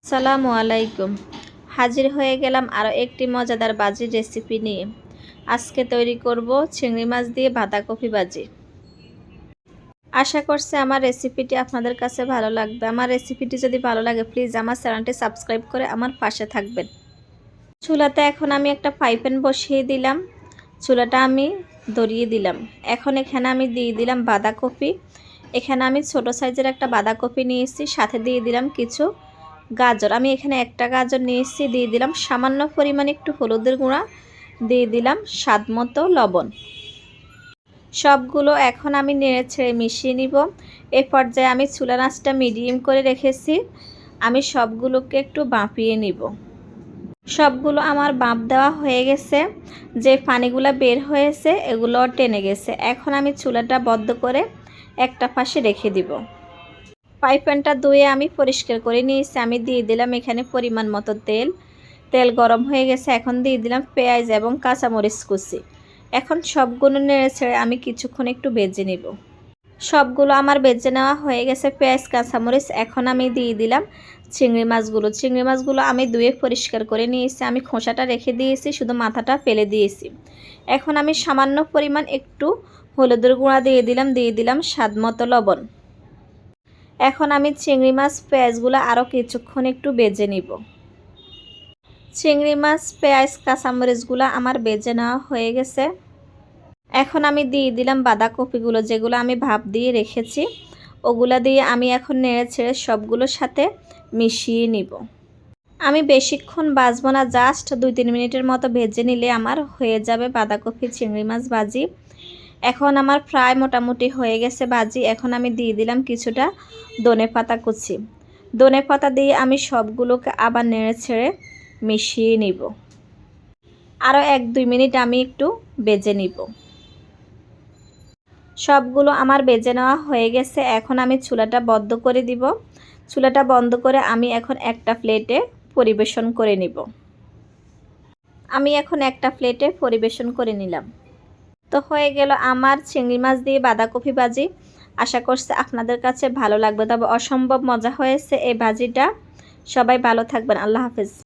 আসসালামু আলাইকুম। হাজির হয়ে গেলাম আরও একটি মজাদার ভাজির রেসিপি নিয়ে। আজকে তৈরি করব চিংড়ি মাছ দিয়ে বাঁধাকপি ভাজি। আশা করছি আমার রেসিপিটি আপনাদের কাছে ভালো লাগবে। আমার রেসিপিটি যদি ভালো লাগে প্লিজ আমার চ্যানেলটি সাবস্ক্রাইব করে আমার পাশে থাকবেন। চুলাতে এখন আমি একটা ফ্রাই প্যান বসিয়ে দিলাম। চুলাটা আমি ধরিয়ে দিলাম। এখন এখানে আমি দিয়ে দিলাম বাঁধাকপি। এখানে আমি ছোট সাইজের একটা বাঁধাকপি নিয়েছি, সাথে দিয়ে দিলাম কিছু গাজর। আমি এখানে একটা গাজর নিয়েছি, দিয়ে দিলাম সামান্য পরিমাণে একটু হলুদের গুঁড়া, দিয়ে দিলাম স্বাদ মতো লবণ। সবগুলো এখন আমি নেড়ে ছেড়ে মিশিয়ে নিব। এ পর্যায়ে আমি চুলার আঁচটা মিডিয়াম করে রেখেছি। আমি সবগুলোকে একটু ভাপিয়ে নিব। সবগুলো আমার ভাপ দেওয়া হয়ে গেছে। যে পানিগুলো বের হয়েছে এগুলো টেনে গেছে। এখন আমি চুলাটা বন্ধ করে একটা পাশে রেখে দিব। ফ্রাই প্যানটা ধুয়ে আমি পরিষ্কার করে নিয়েছি। আমি দিয়ে দিলাম এখানে পরিমাণ মতো তেল গরম হয়ে গেছে। এখন দিয়ে দিলাম পেঁয়াজ এবং কাঁচামরিচ কুচি। এখন সবগুলো নেড়ে ছেড়ে আমি কিছুক্ষণ একটু ভেজে নিব। সবগুলো আমার ভেজে নেওয়া হয়ে গেছে পেঁয়াজ কাঁচামরিচ। এখন আমি দিয়ে দিলাম চিংড়ি মাছগুলো আমি ধুয়ে পরিষ্কার করে নিয়েছি। আমি খোসাটা রেখে দিয়েছি, শুধু মাথাটা ফেলে দিয়েছি। এখন আমি সামান্য পরিমাণ একটু হলুদের গুঁড়া দিয়ে দিলাম স্বাদ মতো লবণ। এখন আমি চিংড়ি মাছ পেঁয়াজগুলো আরও কিছুক্ষণ একটু ভেজে নিব। চিংড়ি মাছ পেঁয়াজ কাঁচামরিচগুলো আমার ভেজে নেওয়া হয়ে গেছে। এখন আমি দিয়ে দিলাম বাঁধাকপিগুলো, যেগুলো আমি ভাপ দিয়ে রেখেছি। ওগুলা দিয়ে আমি এখন নেড়ে ছেড়ে সবগুলোর সাথে মিশিয়ে নিব। আমি বেশিক্ষণ ভাজবো না, জাস্ট 2-3 মিনিটের মতো ভেজে নিলে আমার হয়ে যাবে বাঁধাকপি চিংড়ি মাছ ভাজি। এখন আমার প্রায় মোটামুটি হয়ে গেছে ভাজি। এখন আমি দিয়ে দিলাম কিছুটা ধনেপাতা কুচি। ধনেপাতা দিয়ে আমি সবগুলোকে আবার নেড়ে ছেড়ে মিশিয়ে নিব। আরও 1-2 মিনিট আমি একটু ভেজে নিব। সবগুলো আমার ভেজে নেওয়া হয়ে গেছে। এখন আমি চুলাটা বন্ধ করে দিব। চুলাটা বন্ধ করে আমি এখন একটা প্লেটে পরিবেশন করে নিব। আমি এখন একটা প্লেটে পরিবেশন করে নিলাম। তো হয়ে গেল আমার চিংড়ি মাছ দিয়ে বাঁধাকপি ভাজি। আশা করছি আপনাদের কাছে ভালো লাগবে। তবে অসম্ভব মজা হয়েছে এই ভাজিটা। সবাই ভালো থাকবেন। আল্লাহ হাফেজ।